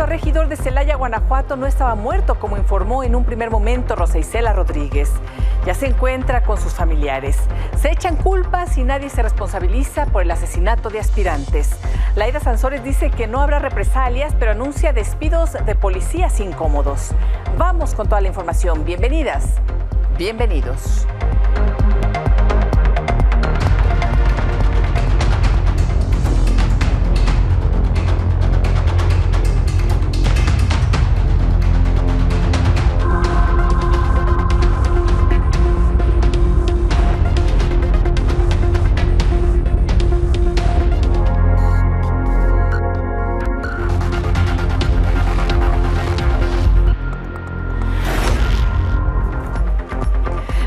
a regidor de Celaya, Guanajuato, no estaba muerto, como informó en un primer momento Rosa Isela Rodríguez. Ya se encuentra con sus familiares. Se echan culpas y nadie se responsabiliza por el asesinato de aspirantes. Laida Sansores dice que no habrá represalias, pero anuncia despidos de policías incómodos. Vamos con toda la información. Bienvenidas, bienvenidos.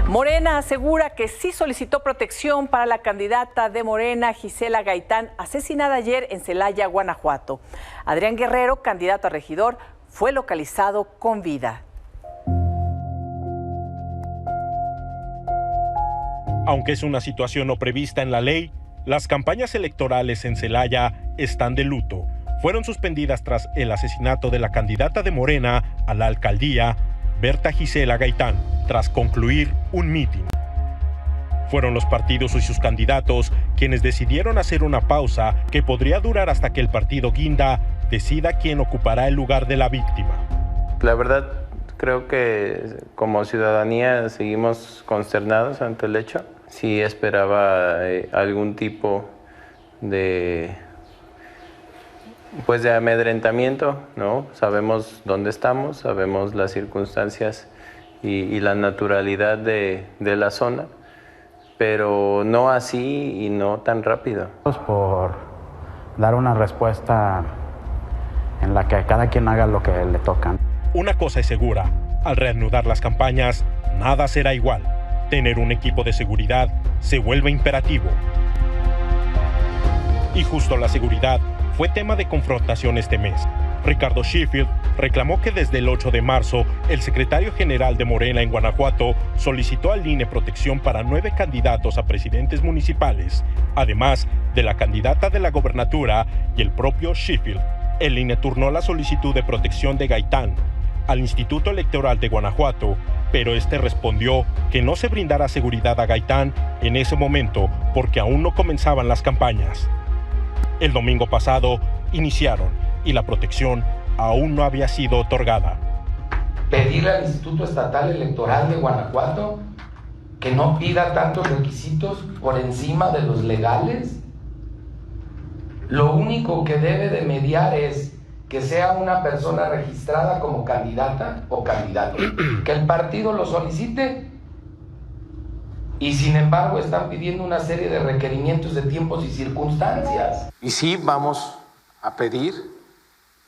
Morena asegura que sí solicitó protección para la candidata de Morena, Gisela Gaitán, asesinada ayer en Celaya, Guanajuato. Adrián Guerrero, candidato a regidor, fue localizado con vida. Aunque es una situación no prevista en la ley, las campañas electorales en Celaya están de luto. Fueron suspendidas tras el asesinato de la candidata de Morena a la alcaldía, Berta Gisela Gaitán, tras concluir un mitin. Fueron los partidos y sus candidatos quienes decidieron hacer una pausa que podría durar hasta que el partido Guinda decida quién ocupará el lugar de la víctima. La verdad, creo que como ciudadanía seguimos consternados ante el hecho. Sí esperaba algún tipo de amedrentamiento, ¿no? Sabemos dónde estamos, sabemos las circunstancias y la naturalidad de la zona, pero no así y no tan rápido. Por dar una respuesta en la que cada quien haga lo que le toca. Una cosa es segura, al reanudar las campañas, nada será igual. Tener un equipo de seguridad se vuelve imperativo. Y justo la seguridad fue tema de confrontación este mes. Ricardo Sheffield reclamó que desde el 8 de marzo, el secretario general de Morena en Guanajuato solicitó al INE protección para 9 candidatos a presidentes municipales, además de la candidata de la gobernatura y el propio Sheffield. El INE turnó la solicitud de protección de Gaitán al Instituto Electoral de Guanajuato, pero este respondió que no se brindara seguridad a Gaitán en ese momento porque aún no comenzaban las campañas. El domingo pasado iniciaron y la protección aún no había sido otorgada. Pedirle al Instituto Estatal Electoral de Guanajuato que no pida tantos requisitos por encima de los legales. Lo único que debe de mediar es que sea una persona registrada como candidata o candidato, que el partido lo solicite y sin embargo están pidiendo una serie de requerimientos de tiempos y circunstancias. Y sí vamos a pedir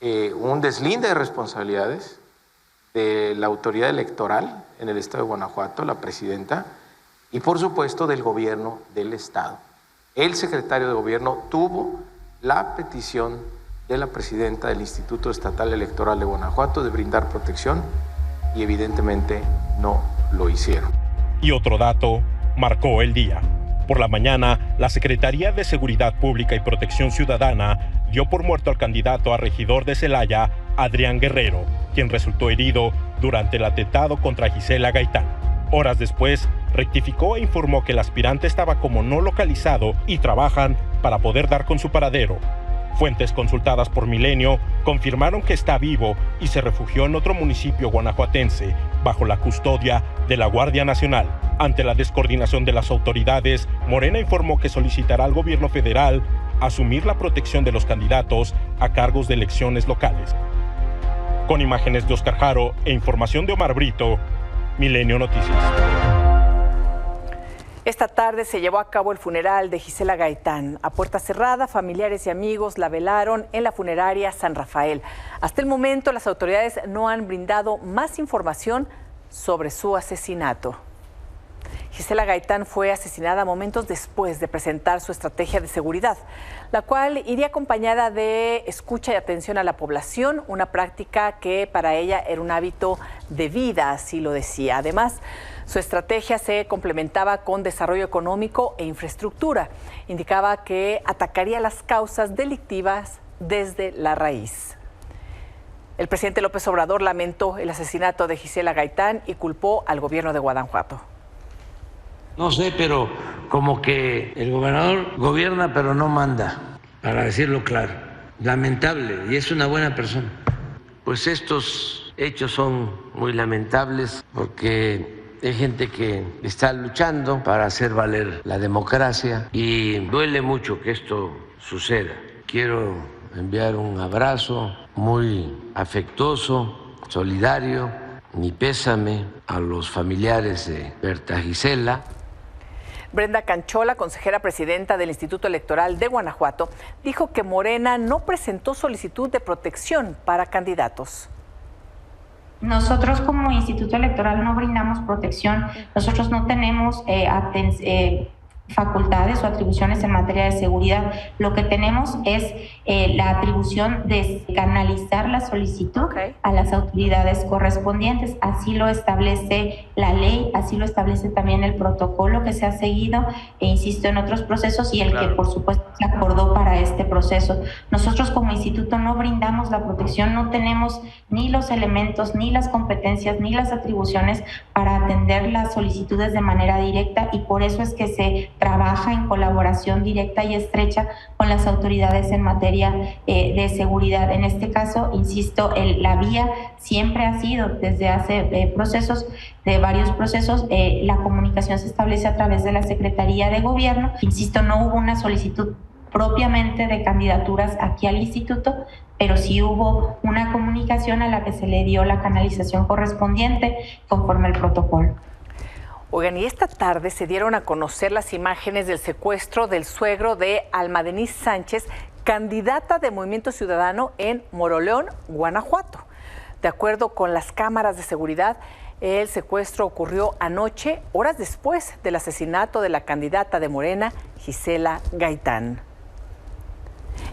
un deslinde de responsabilidades de la autoridad electoral en el estado de Guanajuato, la presidenta, y por supuesto del gobierno del estado. El secretario de gobierno tuvo la petición de la presidenta del Instituto Estatal Electoral de Guanajuato de brindar protección y evidentemente no lo hicieron. Y otro dato marcó el día. Por la mañana, la Secretaría de Seguridad Pública y Protección Ciudadana dio por muerto al candidato a regidor de Celaya, Adrián Guerrero, quien resultó herido durante el atentado contra Gisela Gaitán. Horas después, rectificó e informó que el aspirante estaba como no localizado y trabajan para poder dar con su paradero. Fuentes consultadas por Milenio confirmaron que está vivo y se refugió en otro municipio guanajuatense bajo la custodia de la Guardia Nacional. Ante la descoordinación de las autoridades, Morena informó que solicitará al gobierno federal asumir la protección de los candidatos a cargos de elecciones locales. Con imágenes de Oscar Jaro e información de Omar Brito, Milenio Noticias. Esta tarde se llevó a cabo el funeral de Gisela Gaitán. A puerta cerrada, familiares y amigos la velaron en la funeraria San Rafael. Hasta el momento, las autoridades no han brindado más información sobre su asesinato. Gisela Gaitán fue asesinada momentos después de presentar su estrategia de seguridad, la cual iría acompañada de escucha y atención a la población, una práctica que para ella era un hábito de vida, así lo decía. Además, su estrategia se complementaba con desarrollo económico e infraestructura. Indicaba que atacaría las causas delictivas desde la raíz. El presidente López Obrador lamentó el asesinato de Gisela Gaitán y culpó al gobierno de Guanajuato. No sé, pero como que el gobernador gobierna pero no manda, para decirlo claro. Lamentable, y es una buena persona. Pues estos hechos son muy lamentables porque hay gente que está luchando para hacer valer la democracia y duele mucho que esto suceda. Quiero enviar un abrazo muy afectuoso, solidario, mi pésame a los familiares de Berta Gisela. Brenda Canchola, consejera presidenta del Instituto Electoral de Guanajuato, dijo que Morena no presentó solicitud de protección para candidatos. Nosotros como Instituto Electoral no brindamos protección, nosotros no tenemos facultades o atribuciones en materia de seguridad. Lo que tenemos es la atribución de canalizar la solicitud a las autoridades correspondientes. Así lo establece la ley, así lo establece también el protocolo que se ha seguido, e insisto, en otros procesos y el que por supuesto se acordó para este proceso. Nosotros como instituto no brindamos la protección, no tenemos ni los elementos, ni las competencias, ni las atribuciones para atender las solicitudes de manera directa, y por eso es que se trabaja en colaboración directa y estrecha con las autoridades en materia de seguridad. En este caso, insisto, la vía siempre ha sido, desde hace varios procesos, la comunicación se establece a través de la Secretaría de Gobierno. Insisto, no hubo una solicitud propiamente de candidaturas aquí al instituto, pero sí hubo una comunicación a la que se le dio la canalización correspondiente conforme al protocolo. Oigan, y esta tarde se dieron a conocer las imágenes del secuestro del suegro de Alma Denise Sánchez, candidata de Movimiento Ciudadano en Moroleón, Guanajuato. De acuerdo con las cámaras de seguridad, el secuestro ocurrió anoche, horas después del asesinato de la candidata de Morena, Gisela Gaitán.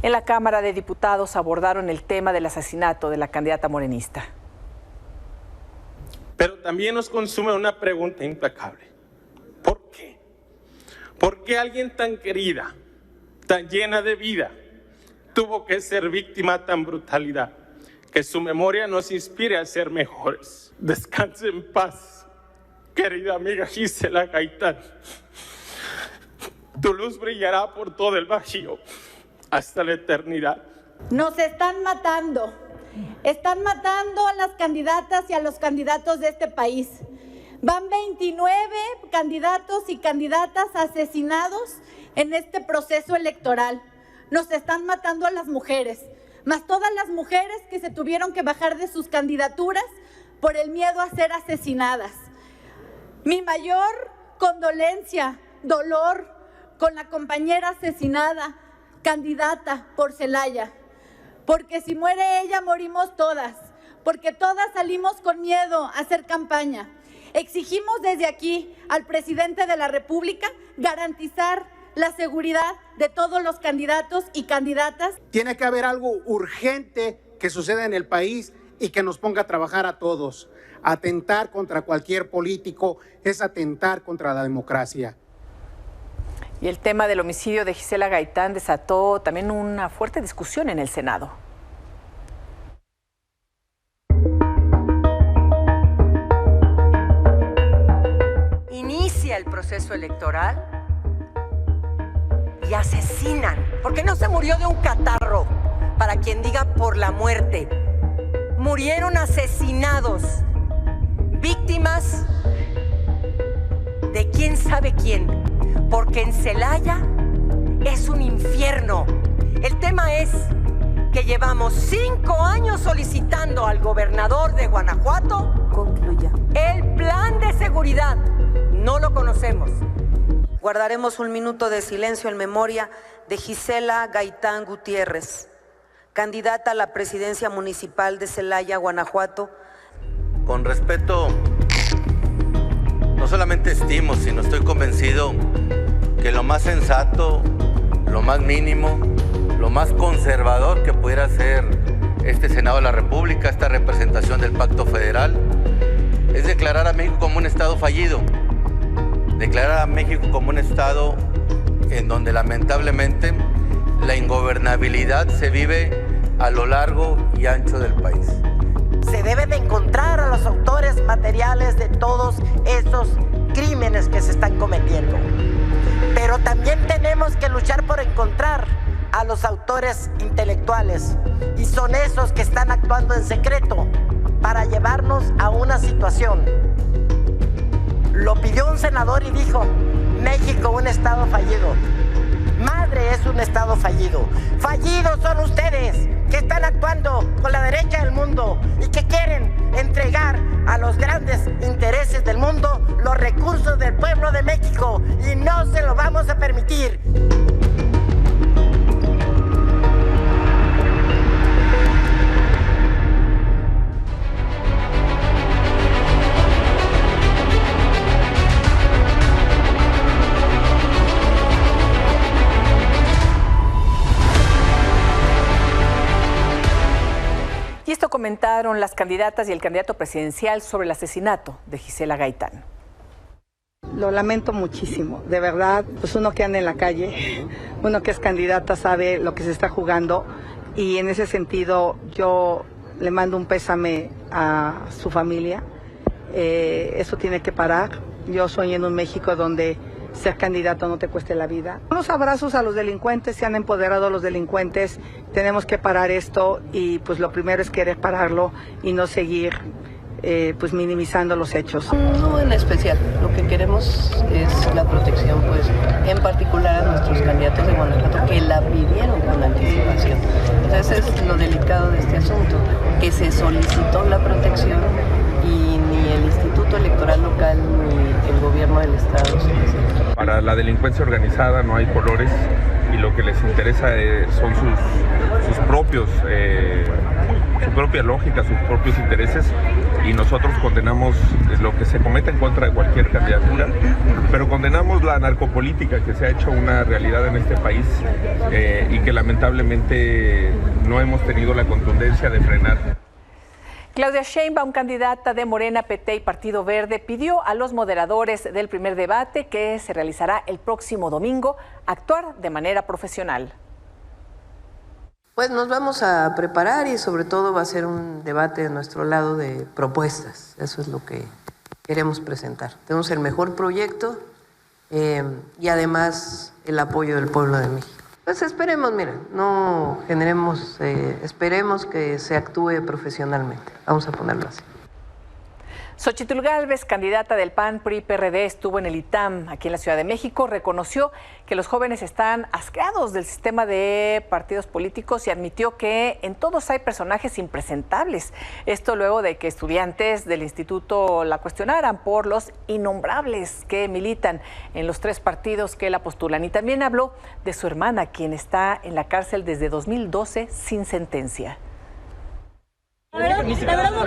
En la Cámara de Diputados abordaron el tema del asesinato de la candidata morenista. Pero también nos consume una pregunta implacable. ¿Por qué? ¿Por qué alguien tan querida, tan llena de vida, tuvo que ser víctima de tan brutalidad? Que su memoria nos inspire a ser mejores. Descanse en paz, querida amiga Gisela Gaitán. Tu luz brillará por todo el Bajío hasta la eternidad. Nos están matando. Están matando a las candidatas y a los candidatos de este país. Van 29 candidatos y candidatas asesinados en este proceso electoral. Nos están matando a las mujeres, más todas las mujeres que se tuvieron que bajar de sus candidaturas por el miedo a ser asesinadas. Mi mayor condolencia, dolor con la compañera asesinada, candidata por Celaya. Porque si muere ella, morimos todas, porque todas salimos con miedo a hacer campaña. Exigimos desde aquí al presidente de la República garantizar la seguridad de todos los candidatos y candidatas. Tiene que haber algo urgente que suceda en el país y que nos ponga a trabajar a todos. Atentar contra cualquier político es atentar contra la democracia. Y el tema del homicidio de Gisela Gaitán desató también una fuerte discusión en el Senado. Inicia el proceso electoral y asesinan, porque no se murió de un catarro, para quien diga por la muerte. Murieron asesinados, víctimas de quién sabe quién. Porque en Celaya es un infierno. El tema es que llevamos 5 años solicitando al gobernador de Guanajuato el plan de seguridad. No lo conocemos. Guardaremos un minuto de silencio en memoria de Gisela Gaitán Gutiérrez, candidata a la presidencia municipal de Celaya, Guanajuato. Con respeto, no solamente estimo, sino estoy convencido que lo más sensato, lo más mínimo, lo más conservador que pudiera ser este Senado de la República, esta representación del Pacto Federal, es declarar a México como un Estado fallido, declarar a México como un Estado en donde lamentablemente la ingobernabilidad se vive a lo largo y ancho del país. Se debe de encontrar a los autores materiales de todos esos crímenes que se están cometiendo. Pero también tenemos que luchar por encontrar a los autores intelectuales, y son esos que están actuando en secreto para llevarnos a una situación. Lo pidió un senador y dijo: México, un estado fallido. Madre, es un estado fallido. Fallidos son ustedes, que están actuando con la derecha del mundo y que quieren entregar a los grandes intereses del mundo los recursos del pueblo de México, y no se lo vamos a permitir. Y esto comentaron las candidatas y el candidato presidencial sobre el asesinato de Gisela Gaitán. Lo lamento muchísimo, de verdad, pues uno que anda en la calle, uno que es candidata sabe lo que se está jugando, y en ese sentido yo le mando un pésame a su familia. Eso tiene que parar. Yo soy en un México donde ser candidato no te cueste la vida. Unos abrazos a los delincuentes, se han empoderado los delincuentes, tenemos que parar esto, y pues lo primero es querer pararlo y no seguir pues minimizando los hechos. No en especial, lo que queremos es la protección, pues en particular a nuestros candidatos de Guanajuato que la pidieron con anticipación. Entonces es lo delicado de este asunto, que se solicitó la protección y ni el Instituto Electoral Local ni el gobierno del estado se necesita. Para la delincuencia organizada no hay colores, y lo que les interesa son sus propios, su propia lógica, sus propios intereses, y nosotros condenamos lo que se cometa en contra de cualquier candidatura, pero condenamos la narcopolítica que se ha hecho una realidad en este país, y que lamentablemente no hemos tenido la contundencia de frenar. Claudia Sheinbaum, candidata de Morena, PT y Partido Verde, pidió a los moderadores del primer debate, que se realizará el próximo domingo, actuar de manera profesional. Pues nos vamos a preparar, y sobre todo va a ser un debate de nuestro lado de propuestas. Eso es lo que queremos presentar. Tenemos el mejor proyecto y además el apoyo del pueblo de México. Pues esperemos, mira, no generemos, esperemos que se actúe profesionalmente. Vamos a ponerlo así. Xochitl Gálvez, candidata del PAN, PRI, PRD, estuvo en el ITAM, aquí en la Ciudad de México. Reconoció que los jóvenes están asqueados del sistema de partidos políticos y admitió que en todos hay personajes impresentables. Esto luego de que estudiantes del instituto la cuestionaran por los innombrables que militan en los tres partidos que la postulan. Y también habló de su hermana, quien está en la cárcel desde 2012 sin sentencia. La verdad no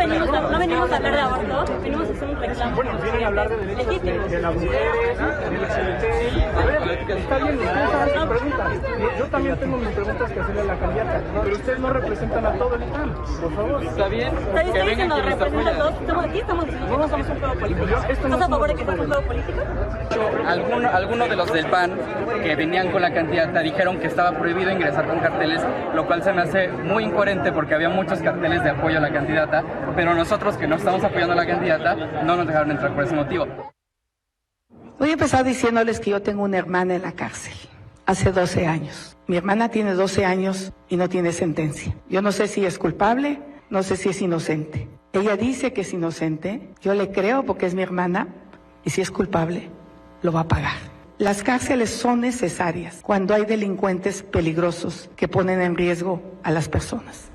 venimos a hablar de aborto, venimos a hacer un reclamo. Bueno, vienen a hablar de derechos de las mujeres, de la LGBT. A ver, está bien, ustedes hagan sus preguntas. Yo también tengo mis preguntas que hacerle a la candidata, pero ustedes no representan a todo el ITAM, por favor. Está bien, que vengan quienes nos representan a todos. Estamos aquí, estamos diciendo que no somos un juego político. ¿Estás a favor de que sea un juego político? Algunos de los del PAN que venían con la candidata dijeron que estaba prohibido ingresar con carteles, lo cual se me hace muy incoherente porque había muchos carteles de apoyo a la candidata, pero nosotros que no estamos apoyando a la candidata no nos dejaron entrar por ese motivo. Voy a empezar diciéndoles que yo tengo una hermana en la cárcel hace 12 años. Mi hermana tiene 12 años y no tiene sentencia. Yo no sé si es culpable, no sé si es inocente. Ella dice que es inocente, yo le creo porque es mi hermana, y si es culpable, lo va a pagar. Las cárceles son necesarias cuando hay delincuentes peligrosos que ponen en riesgo a las personas.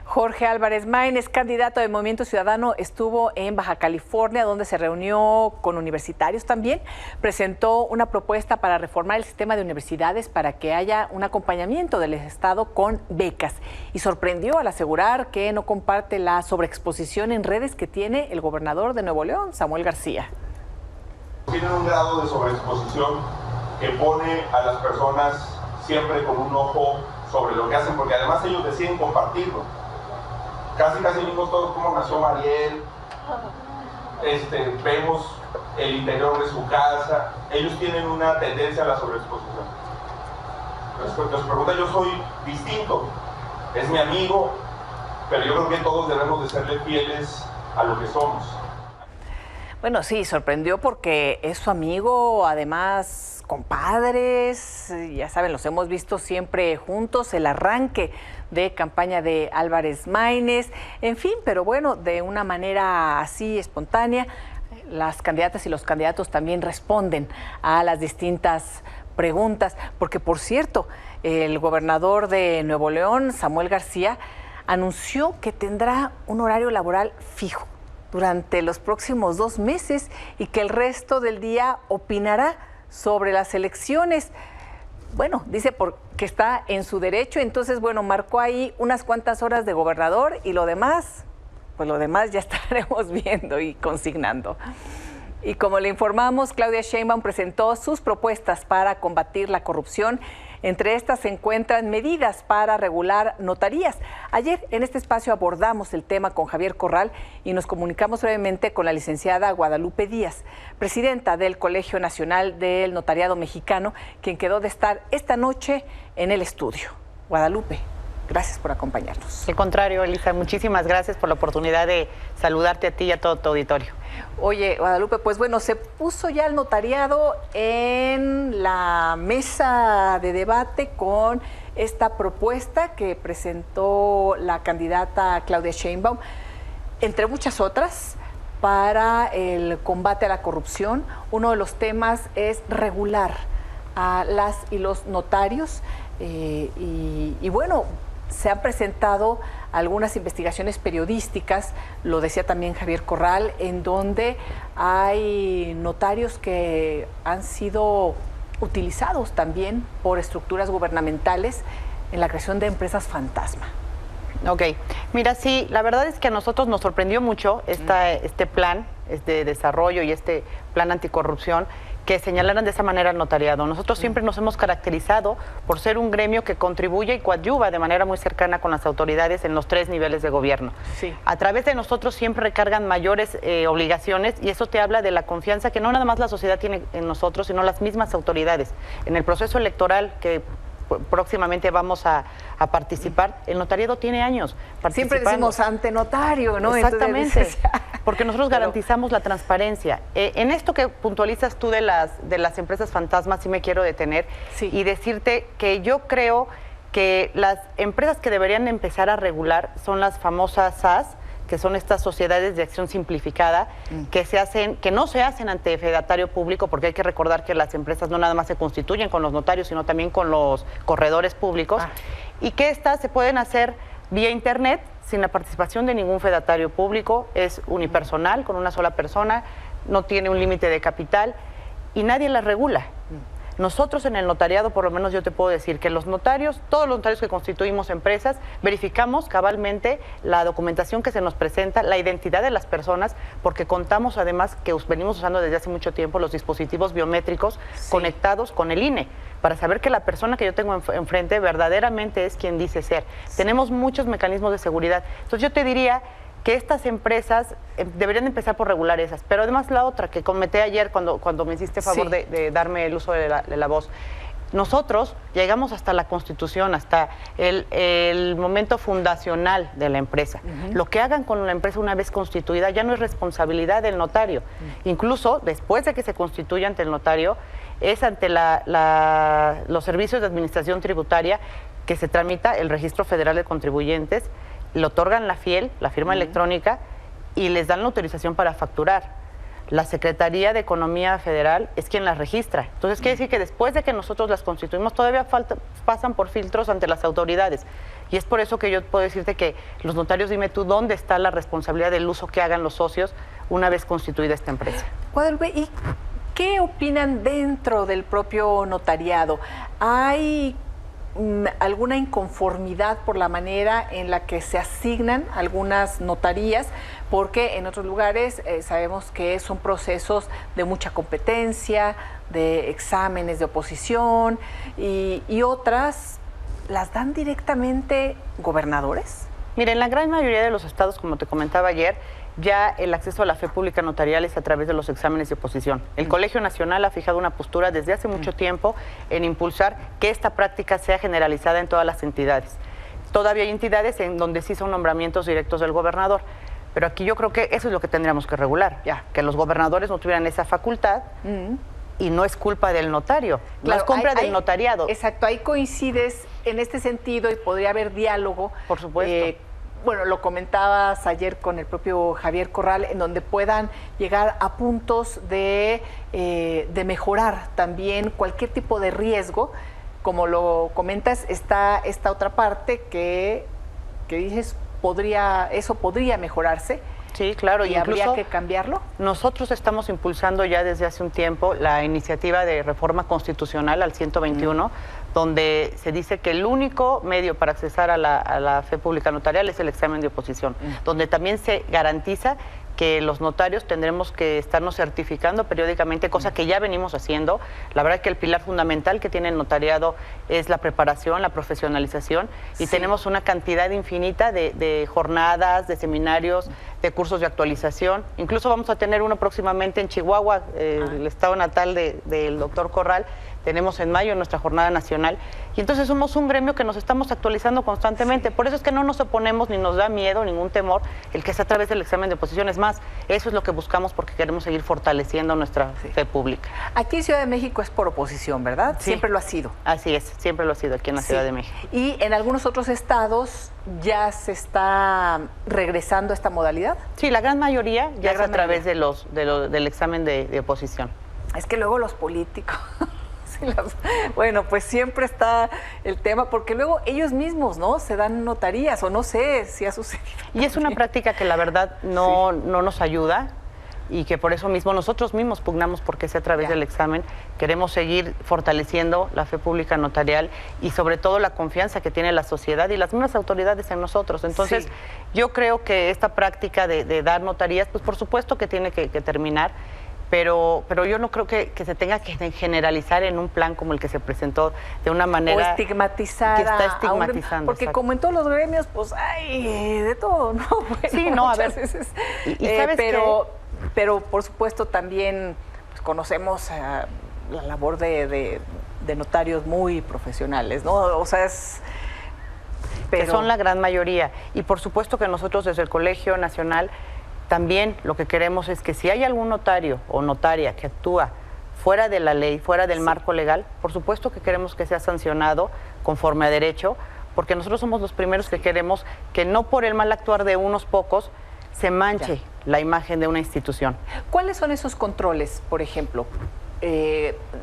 Jorge Álvarez Maínez, candidato de Movimiento Ciudadano, estuvo en Baja California, donde se reunió con universitarios también. Presentó una propuesta para reformar el sistema de universidades para que haya un acompañamiento del Estado con becas. Y sorprendió al asegurar que no comparte la sobreexposición en redes que tiene el gobernador de Nuevo León, Samuel García. Tienen un grado de sobreexposición que pone a las personas siempre con un ojo sobre lo que hacen, porque además ellos deciden compartirlo. Casi vimos todos cómo nació Mariel, vemos el interior de su casa. Ellos tienen una tendencia a la sobreexposición. Respecto a su pregunta, yo soy distinto. es mi amigo, pero yo creo que todos debemos de serle fieles a lo que somos. Bueno, sí, sorprendió porque es su amigo, además compadres, ya saben, los hemos visto siempre juntos, el arranque de campaña de Álvarez Maínez, en fin, pero bueno, de una manera así espontánea, las candidatas y los candidatos también responden a las distintas preguntas, porque por cierto, el gobernador de Nuevo León, Samuel García, anunció que tendrá un horario laboral fijo durante los próximos 2 meses y que el resto del día opinará sobre las elecciones. Bueno, dice porque está en su derecho, entonces, bueno, marcó ahí unas cuantas horas de gobernador y lo demás, pues lo demás ya estaremos viendo y consignando. Y como le informamos, Claudia Sheinbaum presentó sus propuestas para combatir la corrupción. Entre estas se encuentran medidas para regular notarías. Ayer en este espacio abordamos el tema con Javier Corral y nos comunicamos brevemente con la licenciada Guadalupe Díaz, presidenta del Colegio Nacional del Notariado Mexicano, quien quedó de estar esta noche en el estudio. Guadalupe, gracias por acompañarnos. Al contrario, Elisa, muchísimas gracias por la oportunidad de saludarte a ti y a todo tu auditorio. Oye, Guadalupe, pues bueno, se puso ya el notariado en la mesa de debate con esta propuesta que presentó la candidata Claudia Sheinbaum, entre muchas otras, para el combate a la corrupción. Uno de los temas es regular a las y los notarios y bueno, se han presentado algunas investigaciones periodísticas, lo decía también Javier Corral, en donde hay notarios que han sido utilizados también por estructuras gubernamentales en la creación de empresas fantasma. Ok, mira, sí, la verdad es que a nosotros nos sorprendió mucho este plan de desarrollo y este plan anticorrupción que señalaran de esa manera al notariado. Nosotros siempre nos hemos caracterizado por ser un gremio que contribuye y coadyuva de manera muy cercana con las autoridades en los 3 niveles de gobierno. Sí. A través de nosotros siempre recargan mayores obligaciones y eso te habla de la confianza que no nada más la sociedad tiene en nosotros, sino las mismas autoridades. En el proceso electoral que próximamente vamos a participar, el notariado tiene años participando. Siempre decimos ante notario, ¿no? Exactamente, entonces, porque nosotros garantizamos la transparencia. En esto que puntualizas tú de las empresas fantasmas, sí me quiero detener y decirte que yo creo que las empresas que deberían empezar a regular son las famosas SAS, que son estas sociedades de acción simplificada, que no se hacen ante fedatario público, porque hay que recordar que las empresas no nada más se constituyen con los notarios, sino también con los corredores públicos, y que estas se pueden hacer vía internet, sin la participación de ningún fedatario público, es unipersonal, con una sola persona, no tiene un límite de capital, y nadie las regula. Nosotros en el notariado, por lo menos yo te puedo decir que los notarios, todos los notarios que constituimos empresas, verificamos cabalmente la documentación que se nos presenta, la identidad de las personas, porque contamos además que venimos usando desde hace mucho tiempo los dispositivos biométricos conectados con el INE, para saber que la persona que yo tengo enfrente verdaderamente es quien dice ser. Tenemos muchos mecanismos de seguridad. Entonces yo te diría que estas empresas deberían empezar por regular esas. Pero además la otra que comenté ayer cuando me hiciste favor de darme el uso de la voz. Nosotros llegamos hasta la Constitución, hasta el momento fundacional de la empresa. Lo que hagan con la empresa una vez constituida ya no es responsabilidad del notario. Incluso después de que se constituya ante el notario, es ante los servicios de administración tributaria que se tramita el Registro Federal de Contribuyentes, le otorgan la FIEL, la firma electrónica, y les dan la autorización para facturar. La Secretaría de Economía Federal es quien las registra. Entonces, quiere decir que después de que nosotros las constituimos, todavía pasan por filtros ante las autoridades. Y es por eso que yo puedo decirte que los notarios, dime tú, ¿dónde está la responsabilidad del uso que hagan los socios una vez constituida esta empresa? Guadalupe, ¿y qué opinan dentro del propio notariado? ¿Hay alguna inconformidad por la manera en la que se asignan algunas notarías? Porque en otros lugares sabemos que son procesos de mucha competencia, de exámenes de oposición y otras las dan directamente gobernadores. Mira, en la gran mayoría de los estados, como te comentaba ayer, ya el acceso a la fe pública notarial es a través de los exámenes de oposición. El Colegio Nacional ha fijado una postura desde hace mucho tiempo en impulsar que esta práctica sea generalizada en todas las entidades. todavía hay entidades en donde sí son nombramientos directos del gobernador. Pero aquí yo creo que eso es lo que tendríamos que regular, ya, que los gobernadores no tuvieran esa facultad y no es culpa del notario, no es compra del notariado. Exacto, ahí coincides en este sentido y podría haber diálogo. Por supuesto. Bueno, lo comentabas ayer con el propio Javier Corral, en donde puedan llegar a puntos de mejorar también cualquier tipo de riesgo. Como lo comentas, está esta otra parte que dices, eso podría mejorarse. Sí, claro. ¿Y habría que cambiarlo? Nosotros estamos impulsando ya desde hace un tiempo la iniciativa de reforma constitucional al 121, donde se dice que el único medio para accesar a la fe pública notarial es el examen de oposición, donde también se garantiza que los notarios tendremos que estarnos certificando periódicamente, cosa que ya venimos haciendo. La verdad que el pilar fundamental que tiene el notariado es la preparación, la profesionalización, y tenemos una cantidad infinita de jornadas, de seminarios, de cursos de actualización. Incluso vamos a tener uno próximamente en Chihuahua, el estado natal del doctor Corral. Tenemos en mayo nuestra jornada nacional, y entonces somos un gremio que nos estamos actualizando constantemente. Por eso es que no nos oponemos ni nos da miedo, ningún temor el que sea a través del examen de oposición. Es más, eso es lo que buscamos porque queremos seguir fortaleciendo nuestra fe pública. Aquí en Ciudad de México es por oposición, ¿verdad? Sí. Siempre lo ha sido. Así es, siempre lo ha sido aquí en la Ciudad de México. ¿Y en algunos otros estados ya se está regresando a esta modalidad? Sí, la gran mayoría ya es a través del examen de oposición. Es que luego los políticos... Bueno, pues siempre está el tema, porque luego ellos mismos, ¿no? Se dan notarías, o no sé si ha sucedido. Y es una práctica que la verdad no nos ayuda, y que por eso mismo nosotros mismos pugnamos porque sea a través del examen. Queremos seguir fortaleciendo la fe pública notarial y sobre todo la confianza que tiene la sociedad y las mismas autoridades en nosotros. Entonces, yo creo que esta práctica de dar notarías, pues por supuesto que tiene que terminar. Pero yo no creo que se tenga que generalizar en un plan como el que se presentó de una manera... O estigmatizar. Que está estigmatizando. Porque como en todos los gremios, pues hay de todo, ¿no? Bueno, sí, no, a ver. Veces, y ¿sabes pero por supuesto también pues, conocemos la labor de notarios muy profesionales, ¿no? O sea, que son la gran mayoría. Y por supuesto que nosotros desde el Colegio Nacional... También lo que queremos es que si hay algún notario o notaria que actúa fuera de la ley, fuera del marco legal, por supuesto que queremos que sea sancionado conforme a derecho, porque nosotros somos los primeros que queremos que no por el mal actuar de unos pocos se manche la imagen de una institución. ¿Cuáles son esos controles, por ejemplo?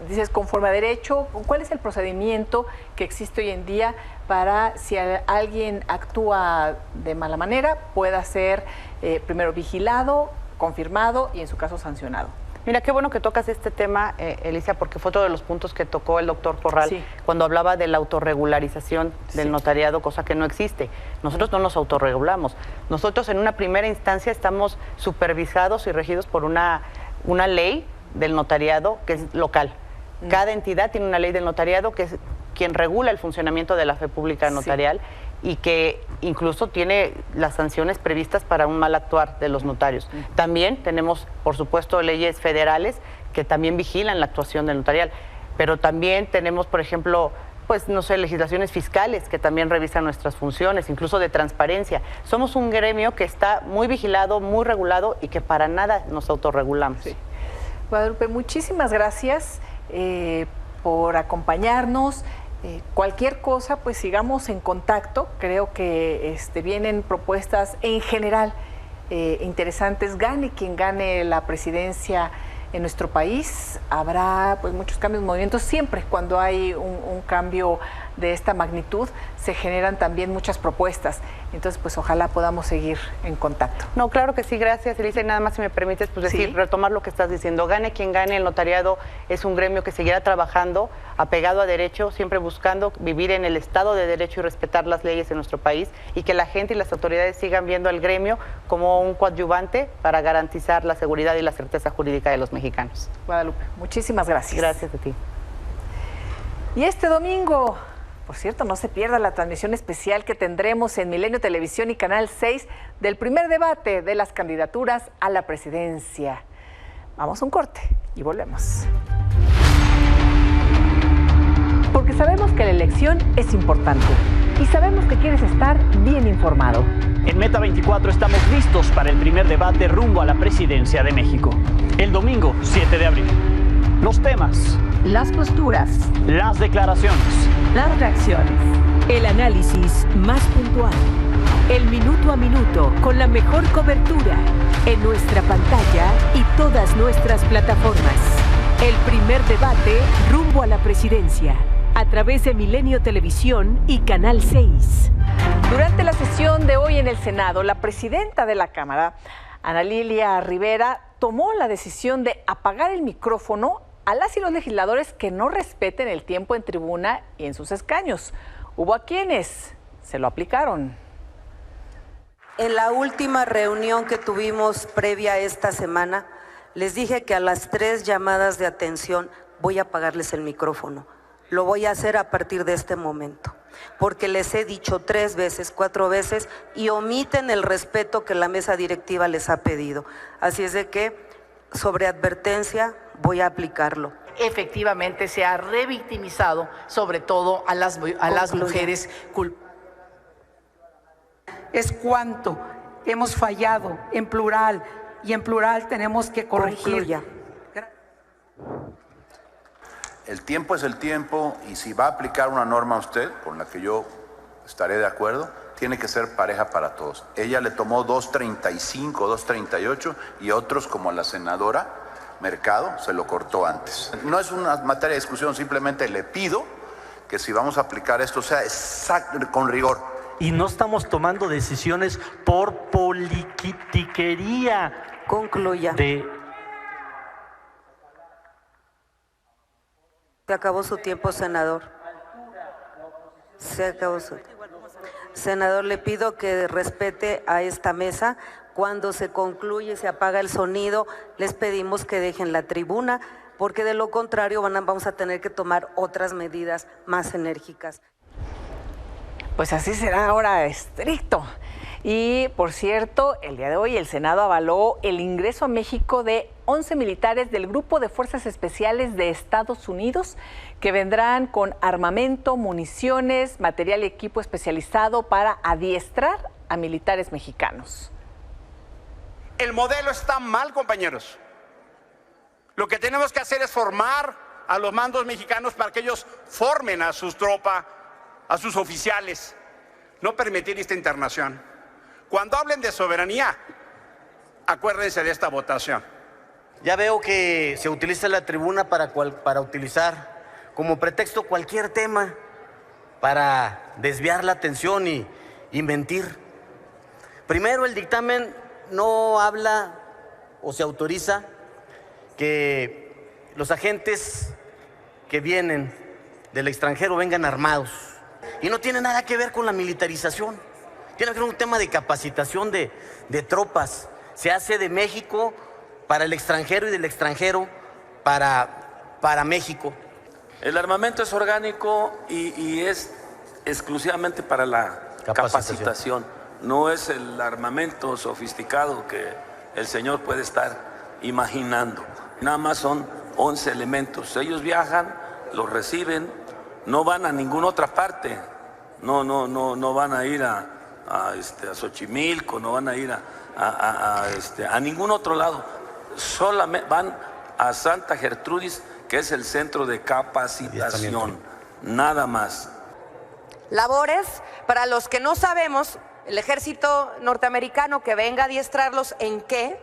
Dices conforme a derecho, ¿cuál es el procedimiento que existe hoy en día para si alguien actúa de mala manera pueda ser primero vigilado, confirmado y en su caso sancionado? Mira, qué bueno que tocas este tema, Alicia, porque fue otro de los puntos que tocó el doctor Corral cuando hablaba de la autorregularización del notariado, cosa que no existe. Nosotros no nos autorregulamos. Nosotros en una primera instancia estamos supervisados y regidos por una ley del notariado que es local. Cada entidad tiene una ley del notariado que es quien regula el funcionamiento de la fe pública notarial y que incluso tiene las sanciones previstas para un mal actuar de los notarios. También tenemos, por supuesto, leyes federales que también vigilan la actuación del notarial, pero también tenemos, por ejemplo, pues no sé, legislaciones fiscales que también revisan nuestras funciones, incluso de transparencia. Somos un gremio que está muy vigilado, muy regulado y que para nada nos autorregulamos. Guadalupe, muchísimas gracias por acompañarnos. Cualquier cosa, pues sigamos en contacto. Creo que vienen propuestas en general interesantes. Gane quien gane la presidencia en nuestro país, habrá pues muchos cambios, movimientos. Siempre cuando hay un cambio de esta magnitud se generan también muchas propuestas. Entonces, pues ojalá podamos seguir en contacto. No, claro que sí, gracias, Elisa. Y nada más, si me permites, pues decir, retomar lo que estás diciendo. Gane quien gane, el notariado es un gremio que seguirá trabajando, apegado a derecho, siempre buscando vivir en el Estado de Derecho y respetar las leyes en nuestro país, y que la gente y las autoridades sigan viendo al gremio como un coadyuvante para garantizar la seguridad y la certeza jurídica de los mexicanos. Guadalupe, muchísimas gracias. Gracias a ti. Y este domingo, por cierto, no se pierda la transmisión especial que tendremos en Milenio Televisión y Canal 6 del primer debate de las candidaturas a la presidencia. Vamos a un corte y volvemos. Porque sabemos que la elección es importante, y sabemos que quieres estar bien informado. En Meta 24 estamos listos para el primer debate rumbo a la presidencia de México. El domingo 7 de abril. Los temas, las posturas, las declaraciones, las reacciones, el análisis más puntual, el minuto a minuto con la mejor cobertura en nuestra pantalla y todas nuestras plataformas. El primer debate rumbo a la presidencia a través de Milenio Televisión y Canal 6. Durante la sesión de hoy en el Senado, la presidenta de la Cámara, Ana Lilia Rivera, tomó la decisión de apagar el micrófono a las y los legisladores que no respeten el tiempo en tribuna y en sus escaños. Hubo a quienes se lo aplicaron. En la última reunión que tuvimos previa a esta semana, les dije que a las 3 llamadas de atención voy a apagarles el micrófono. Lo voy a hacer a partir de este momento, porque les he dicho 3 veces, 4 veces y omiten el respeto que la mesa directiva les ha pedido. Así es de que, sobre advertencia, voy a aplicarlo. Efectivamente se ha revictimizado sobre todo a las mujeres culpables. Es cuánto hemos fallado en plural y en plural tenemos que corregir. Concluya. El tiempo es el tiempo y si va a aplicar una norma a usted, con la que yo estaré de acuerdo, tiene que ser pareja para todos. Ella le tomó 2.35, 2.38 y otros como la senadora Mercado se lo cortó antes. No es una materia de discusión, simplemente le pido que si vamos a aplicar esto sea exacto, con rigor. Y no estamos tomando decisiones por politiquería. Concluya. Se acabó su tiempo, senador. Se acabó su tiempo. Senador, le pido que respete a esta mesa. Cuando se concluye, se apaga el sonido, les pedimos que dejen la tribuna, porque de lo contrario vamos a tener que tomar otras medidas más enérgicas. Pues así será ahora, estricto. Y, por cierto, el día de hoy el Senado avaló el ingreso a México de 11 militares del Grupo de Fuerzas Especiales de Estados Unidos que vendrán con armamento, municiones, material y equipo especializado para adiestrar a militares mexicanos. El modelo está mal, compañeros. Lo que tenemos que hacer es formar a los mandos mexicanos para que ellos formen a sus tropas, a sus oficiales. No permitir esta internación. Cuando hablen de soberanía, acuérdense de esta votación. Ya veo que se utiliza la tribuna para utilizar como pretexto cualquier tema para desviar la atención y mentir. Primero, el dictamen no habla o se autoriza que los agentes que vienen del extranjero vengan armados. Y no tiene nada que ver con la militarización. Tiene que ver con un tema de capacitación de tropas. Se hace de México para el extranjero y del extranjero para México. El armamento es orgánico y es exclusivamente para la capacitación. No es el armamento sofisticado que el señor puede estar imaginando. Nada más son 11 elementos. Ellos viajan, los reciben, no van a ninguna otra parte. No van a ir a Xochimilco, no van a ir a ningún otro lado. Solamente van a Santa Gertrudis, que es el centro de capacitación. Nada más. Labores, para los que no sabemos, el ejército norteamericano que venga a adiestrarlos en qué.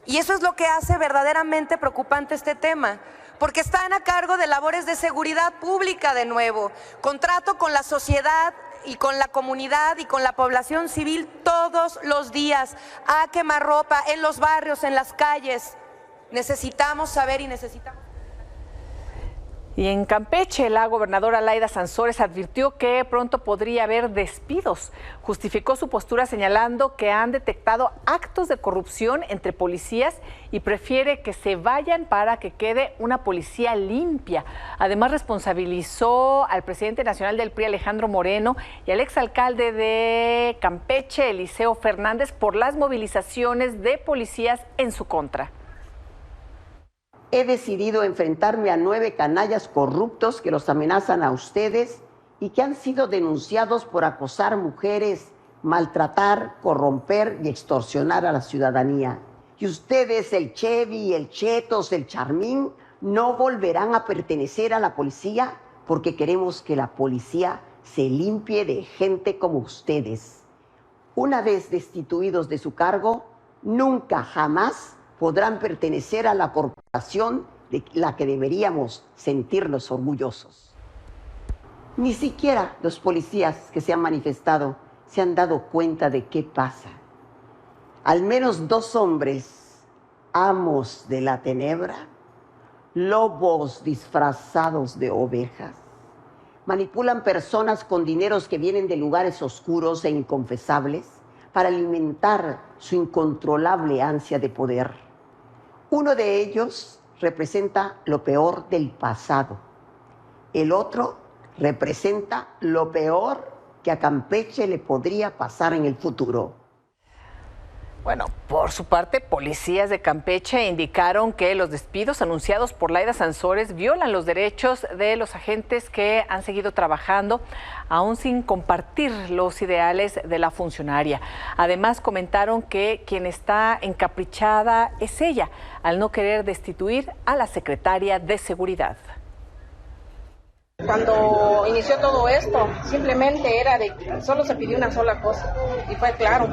Y eso es lo que hace verdaderamente preocupante este tema, porque están a cargo de labores de seguridad pública de nuevo, contrato con la sociedad y con la comunidad y con la población civil todos los días, a quemarropa, en los barrios, en las calles. Necesitamos saber y necesitamos. Y en Campeche, la gobernadora Laida Sansores advirtió que pronto podría haber despidos. Justificó su postura señalando que han detectado actos de corrupción entre policías y prefiere que se vayan para que quede una policía limpia. Además, responsabilizó al presidente nacional del PRI, Alejandro Moreno, y al exalcalde de Campeche, Eliseo Fernández, por las movilizaciones de policías en su contra. He decidido enfrentarme a 9 canallas corruptos que los amenazan a ustedes y que han sido denunciados por acosar mujeres, maltratar, corromper y extorsionar a la ciudadanía. Y ustedes, el Chevy, el Chetos, el Charmín, no volverán a pertenecer a la policía porque queremos que la policía se limpie de gente como ustedes. Una vez destituidos de su cargo, nunca jamás podrán pertenecer a la corporación de la que deberíamos sentirnos orgullosos. Ni siquiera los policías que se han manifestado se han dado cuenta de qué pasa. Al menos 2 hombres, amos de la tenebra, lobos disfrazados de ovejas, manipulan personas con dineros que vienen de lugares oscuros e inconfesables para alimentar su incontrolable ansia de poder. Uno de ellos representa lo peor del pasado. El otro representa lo peor que a Campeche le podría pasar en el futuro. Bueno, por su parte, policías de Campeche indicaron que los despidos anunciados por Laida Sansores violan los derechos de los agentes que han seguido trabajando, aún sin compartir los ideales de la funcionaria. Además, comentaron que quien está encaprichada es ella, al no querer destituir a la secretaria de Seguridad. Cuando inició todo esto, simplemente era solo se pidió una sola cosa y fue claro,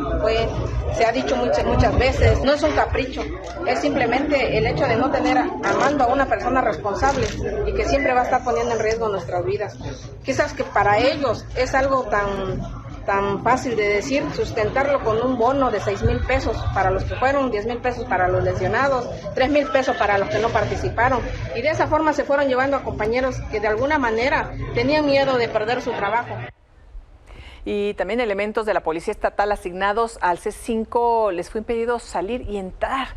se ha dicho muchas veces, no es un capricho, es simplemente el hecho de no tener a mando a una persona responsable y que siempre va a estar poniendo en riesgo nuestras vidas. Quizás que para ellos es algo tan fácil de decir, sustentarlo con un bono de 6,000 pesos para los que fueron, 10,000 pesos para los lesionados, 3,000 pesos para los que no participaron. Y de esa forma se fueron llevando a compañeros que de alguna manera tenían miedo de perder su trabajo. Y también elementos de la Policía Estatal asignados al C5 les fue impedido salir y entrar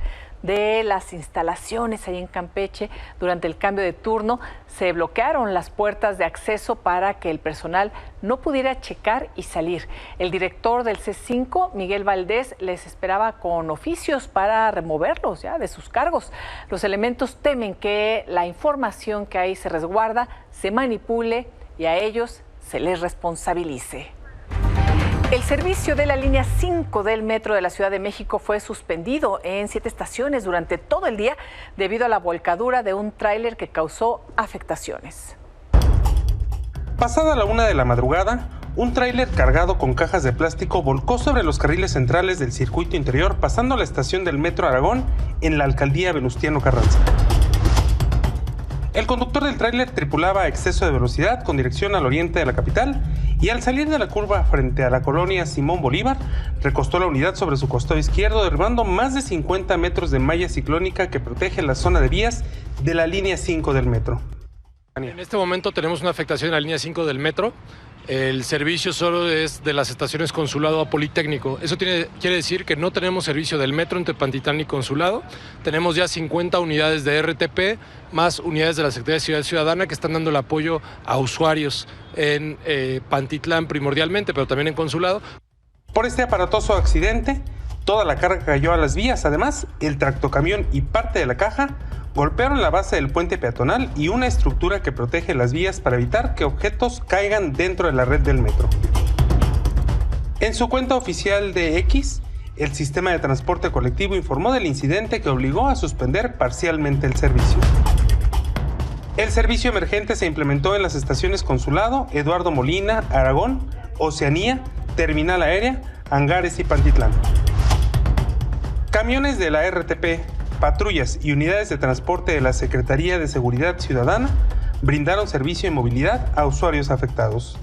de las instalaciones ahí en Campeche. Durante el cambio de turno se bloquearon las puertas de acceso para que el personal no pudiera checar y salir. El director del C5, Miguel Valdés, les esperaba con oficios para removerlos ya de sus cargos. Los elementos temen que la información que ahí se resguarda se manipule y a ellos se les responsabilice. El servicio de la línea 5 del Metro de la Ciudad de México fue suspendido en 7 estaciones durante todo el día debido a la volcadura de un tráiler que causó afectaciones. Pasada la 1 de la madrugada, un tráiler cargado con cajas de plástico volcó sobre los carriles centrales del circuito interior, pasando a la estación del Metro Aragón en la alcaldía Venustiano Carranza. El conductor del tráiler tripulaba a exceso de velocidad con dirección al oriente de la capital y al salir de la curva frente a la colonia Simón Bolívar, recostó la unidad sobre su costado izquierdo, derribando más de 50 metros de malla ciclónica que protege la zona de vías de la línea 5 del metro. En este momento tenemos una afectación en la línea 5 del metro. El servicio solo es de las estaciones Consulado a Politécnico. Eso quiere decir que no tenemos servicio del metro entre Pantitlán y Consulado. Tenemos ya 50 unidades de RTP, más unidades de la Secretaría de Seguridad Ciudadana que están dando el apoyo a usuarios en Pantitlán primordialmente, pero también en Consulado. Por este aparatoso accidente, toda la carga cayó a las vías. Además, el tractocamión y parte de la caja golpearon la base del puente peatonal y una estructura que protege las vías para evitar que objetos caigan dentro de la red del metro. En su cuenta oficial de X, el sistema de transporte colectivo informó del incidente que obligó a suspender parcialmente el servicio. El servicio emergente se implementó en las estaciones Consulado, Eduardo Molina, Aragón, Oceanía, Terminal Aérea, Angares y Pantitlán. Camiones de la RTP, patrullas y unidades de transporte de la Secretaría de Seguridad Ciudadana brindaron servicio de movilidad a usuarios afectados.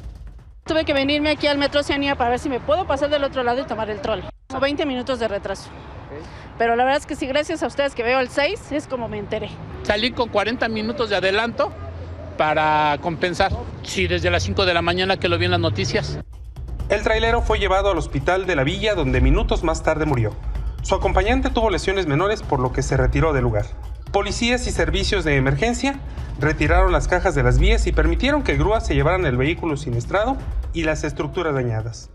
Tuve que venirme aquí al Metro Oceanía para ver si me puedo pasar del otro lado y tomar el trol. 20 minutos de retraso. Pero la verdad es que sí, gracias a ustedes que veo el 6, es como me enteré. Salí con 40 minutos de adelanto para compensar. Sí, desde las 5 de la mañana que lo vi en las noticias. El trailero fue llevado al hospital de la Villa, donde minutos más tarde murió. Su acompañante tuvo lesiones menores, por lo que se retiró del lugar. Policías y servicios de emergencia retiraron las cajas de las vías y permitieron que grúas se llevaran el vehículo siniestrado y las estructuras dañadas.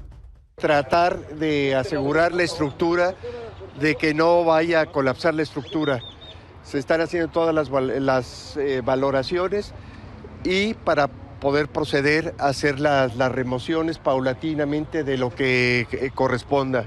Tratar de asegurar la estructura, de que no vaya a colapsar la estructura. Se están haciendo todas las valoraciones y para poder proceder a hacer las remociones paulatinamente de lo que corresponda.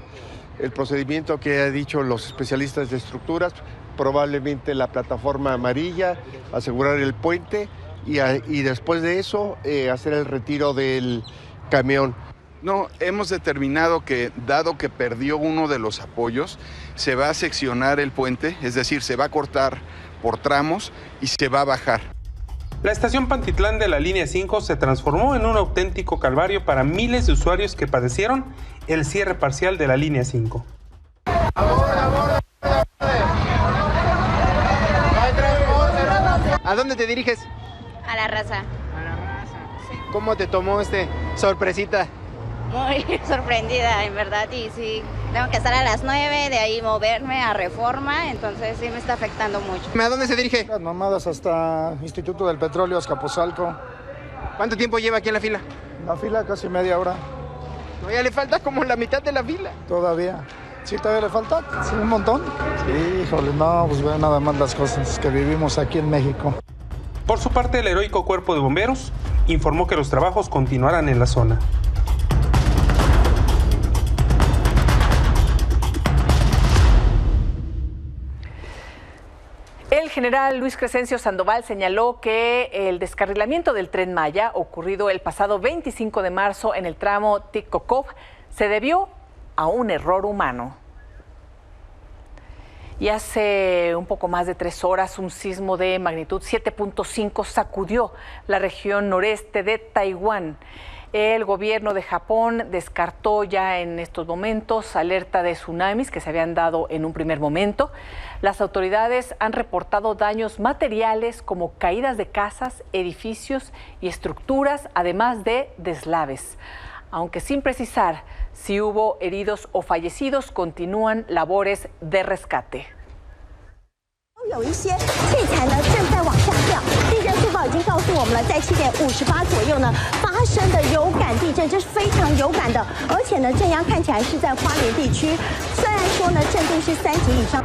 El procedimiento que han dicho los especialistas de estructuras, probablemente la plataforma amarilla, asegurar el puente y después de eso hacer el retiro del camión. No, hemos determinado que, dado que perdió uno de los apoyos, se va a seccionar el puente, es decir, se va a cortar por tramos y se va a bajar. La estación Pantitlán de la línea 5 se transformó en un auténtico calvario para miles de usuarios que padecieron el cierre parcial de la línea 5. ¿A dónde te diriges? A La Raza. Sí. ¿Cómo te tomó sorpresita? Muy sorprendida, en verdad, y sí, tengo que estar a las 9, de ahí moverme a Reforma, entonces sí me está afectando mucho. ¿A dónde se dirige? Las mamadas hasta Instituto del Petróleo, Azcapotzalco. ¿Cuánto tiempo lleva aquí en la fila? La fila casi media hora. ¿Todavía le falta como la mitad de la fila? Todavía. ¿Sí todavía le falta? Sí, un montón. Sí, híjole, no, pues vean nada más las cosas que vivimos aquí en México. Por su parte, el heroico Cuerpo de Bomberos informó que los trabajos continuarán en la zona. El general Luis Crescencio Sandoval señaló que el descarrilamiento del Tren Maya, ocurrido el pasado 25 de marzo en el tramo Ticocov, se debió a un error humano. Y hace un poco más de 3 horas, un sismo de magnitud 7.5 sacudió la región noreste de Taiwán. El gobierno de Japón descartó ya en estos momentos alerta de tsunamis que se habían dado en un primer momento. Las autoridades han reportado daños materiales como caídas de casas, edificios y estructuras, además de deslaves. Aunque sin precisar si hubo heridos o fallecidos, continúan labores de rescate. 有一些器材呢正在往下掉，地震速报已经告诉我们了，在7点58左右呢发生的有感地震，这是非常有感的，而且呢震央看起来是在花莲地区，虽然说呢震度是3级以上。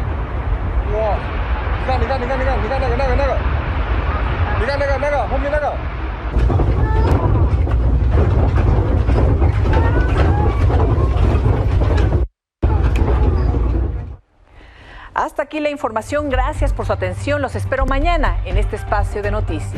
哇，你看那个，你看那个后面那个。 Hasta aquí la información. Gracias por su atención. Los espero mañana en este espacio de noticias.